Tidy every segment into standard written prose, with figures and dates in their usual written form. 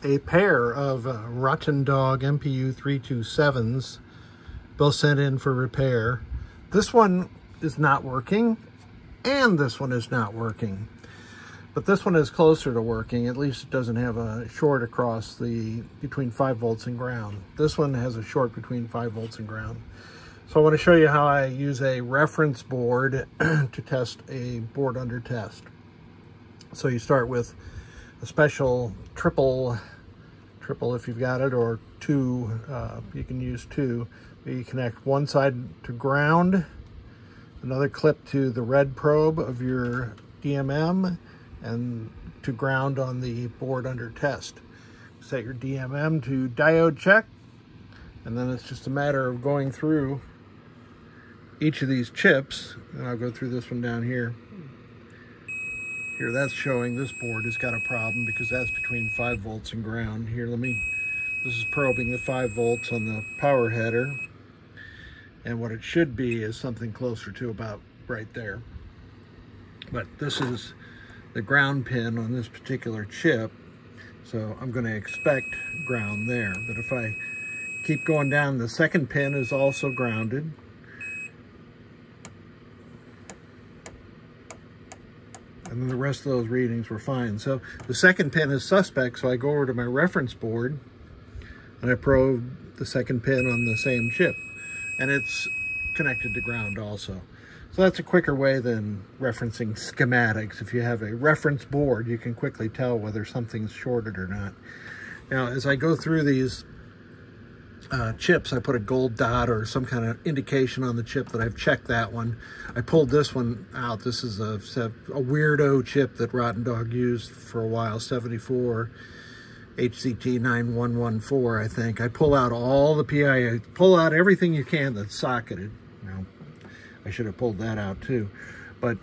a pair of RottenDog MPU327s, both sent in for repair. This one is not working, and this one is not working. But this one is closer to working. At least it doesn't have a short across between 5 volts and ground. This one has a short between 5 volts and ground. So I want to show you how I use a reference board to test a board under test. So you start with a special triple if you've got it, or two, you can use two. You connect one side to ground, another clip to the red probe of your DMM, and to ground on the board under test. Set your DMM to diode check, and then it's just a matter of going through each of these chips, and I'll go through this one down here. Here, that's showing this board has got a problem because that's between 5 volts and ground. Here, this is probing the 5 volts on the power header, and what it should be is something closer to about right there. But this is the ground pin on this particular chip, so I'm going to expect ground there. But if I keep going down, the second pin is also grounded. And then the rest of those readings were fine. So the second pin is suspect, so I go over to my reference board and I probe the second pin on the same chip, and it's connected to ground also. So that's a quicker way than referencing schematics. If you have a reference board, you can quickly tell whether something's shorted or not. Now, as I go through these chips, I put a gold dot or some kind of indication on the chip that I've checked that one. I pulled this one out. This is a weirdo chip that RottenDog used for a while, 74 HCT 9114, I think. I pull out all the PI, pull out everything you can that's socketed. Now, I should have pulled that out too, but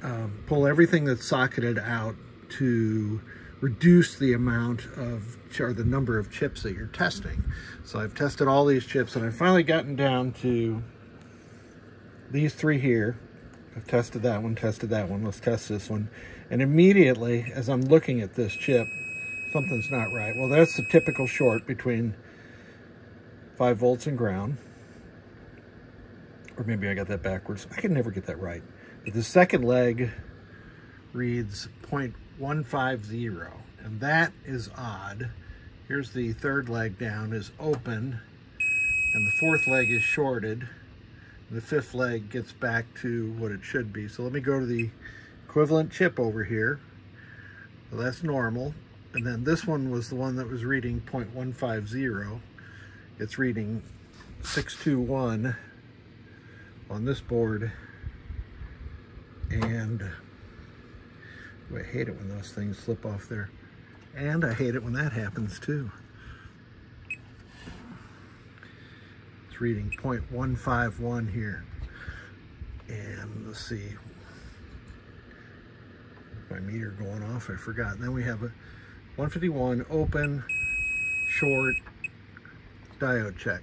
pull everything that's socketed out to reduce the amount of, or the number of chips that you're testing. So I've tested all these chips, and I've finally gotten down to these three here. I've tested that one, let's test this one. And immediately, as I'm looking at this chip, something's not right. Well, that's the typical short between 5 volts and ground. Or maybe I got that backwards. I can never get that right. But the second leg reads 0.150, and that is odd. Here's the third leg down is open, and the fourth leg is shorted. And the fifth leg gets back to what it should be. So let me go to the equivalent chip over here. So that's normal. And then this one was the one that was reading 0.150. It's reading 621 on this board, and I hate it when those things slip off there, and I hate it when that happens too. It's reading 0.151 here, and let's see, my meter going off, I forgot. And then we have a 151 open, short, diode check.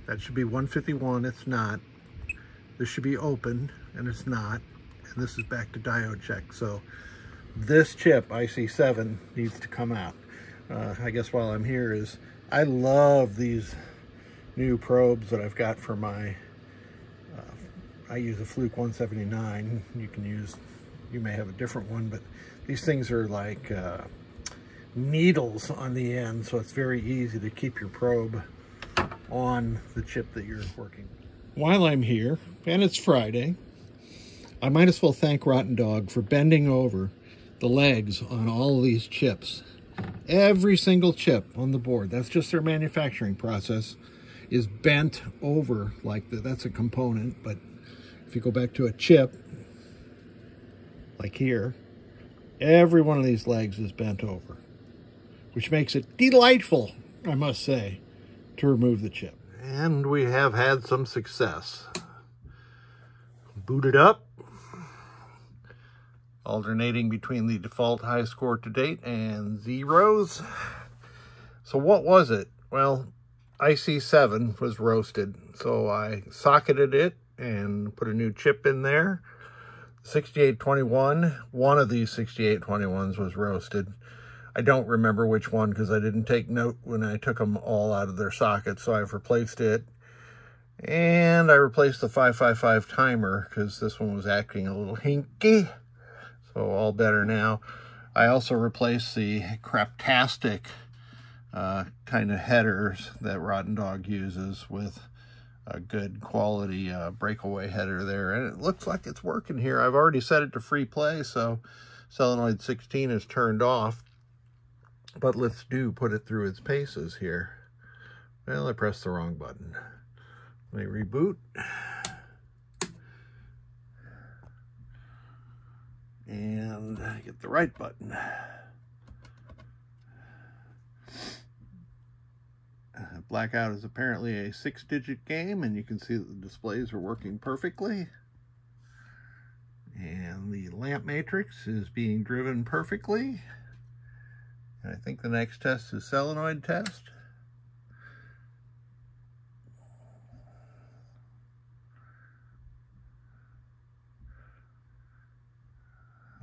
That should be 151, it's not. This should be open, and it's not. And this is back to diode check. So this chip, IC7, needs to come out. I guess while I'm here is, I love these new probes that I've got for my, I use a Fluke 179. You may have a different one, but these things are like needles on the end, so it's very easy to keep your probe on the chip that you're working with. While I'm here, and it's Friday, I might as well thank RottenDog for bending over the legs on all of these chips. Every single chip on the board, that's just their manufacturing process, is bent over like that. That's a component, but if you go back to a chip, like here, every one of these legs is bent over, which makes it delightful, I must say, to remove the chip. And we have had some success. Booted up, alternating between the default high score to date and zeros. So what was it? Well, IC7 was roasted, so I socketed it and put a new chip in there. 6821, one of these 6821s was roasted. I don't remember which one because I didn't take note when I took them all out of their sockets, so I've replaced it. And I replaced the 555 timer because this one was acting a little hinky. So all better now. I also replaced the craptastic kind of headers that RottenDog uses with a good quality breakaway header there. And it looks like it's working here. I've already set it to free play, so solenoid 16 is turned off. But let's put it through its paces here. Well, I pressed the wrong button. Let me reboot. And get the right button. Blackout is apparently a 6-digit game, and you can see that the displays are working perfectly. And the lamp matrix is being driven perfectly. And I think the next test is solenoid test.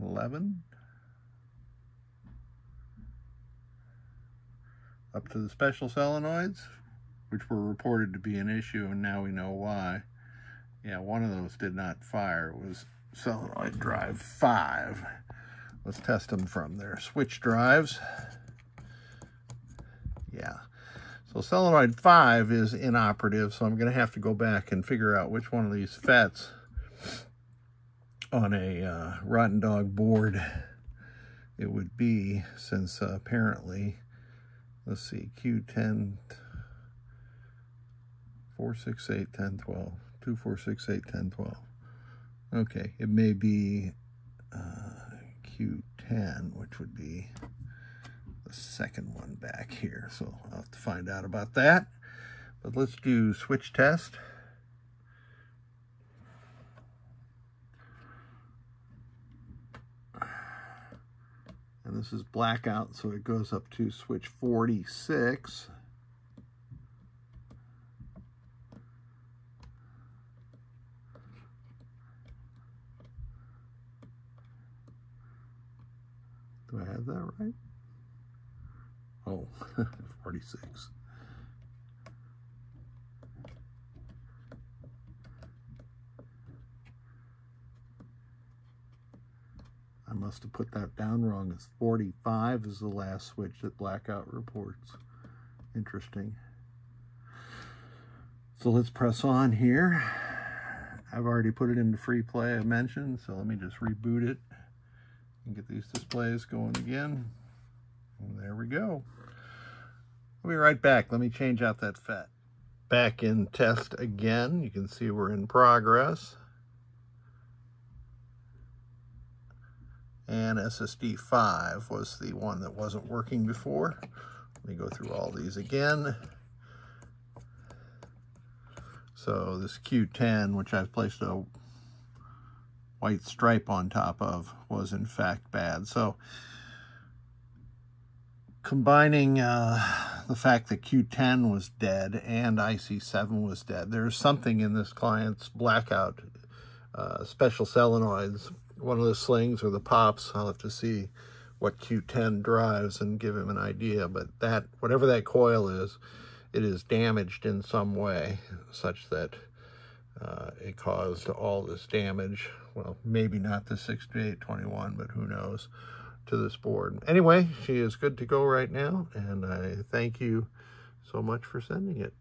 11. Up to the special solenoids, which were reported to be an issue, and now we know why. Yeah, one of those did not fire. It was solenoid drive 5. Let's test them from their switch drives. Yeah. So solenoid 5 is inoperative, so I'm going to have to go back and figure out which one of these FETs on a RottenDog board it would be, since apparently, let's see, Q10, 468, 10, 12, 2468, 10, 12. Okay, it may be Q10, which would be the second one back here. So I'll have to find out about that. But let's do switch test. And this is blackout, so it goes up to switch 46. Do I have that right? Oh, 46. I must have put that down wrong. It's 45 is the last switch that blackout reports. Interesting. So let's press on here. I've already put it into free play, I mentioned, so let me just reboot it and get these displays going again. And there we go. I'll be right back. Let me change out that FET. Back in test again. You can see we're in progress. And SSD 5 was the one that wasn't working before. Let me go through all these again. So this Q10, which I've placed a white stripe on top of, was in fact bad. So combining the fact that Q10 was dead and IC7 was dead, there's something in this client's blackout special solenoids, one of the slings or the pops. I'll have to see what Q10 drives and give him an idea, but that, whatever that coil is, it is damaged in some way such that it caused all this damage. Well, maybe not the 6821, but who knows, to this board. Anyway, she is good to go right now, and I thank you so much for sending it.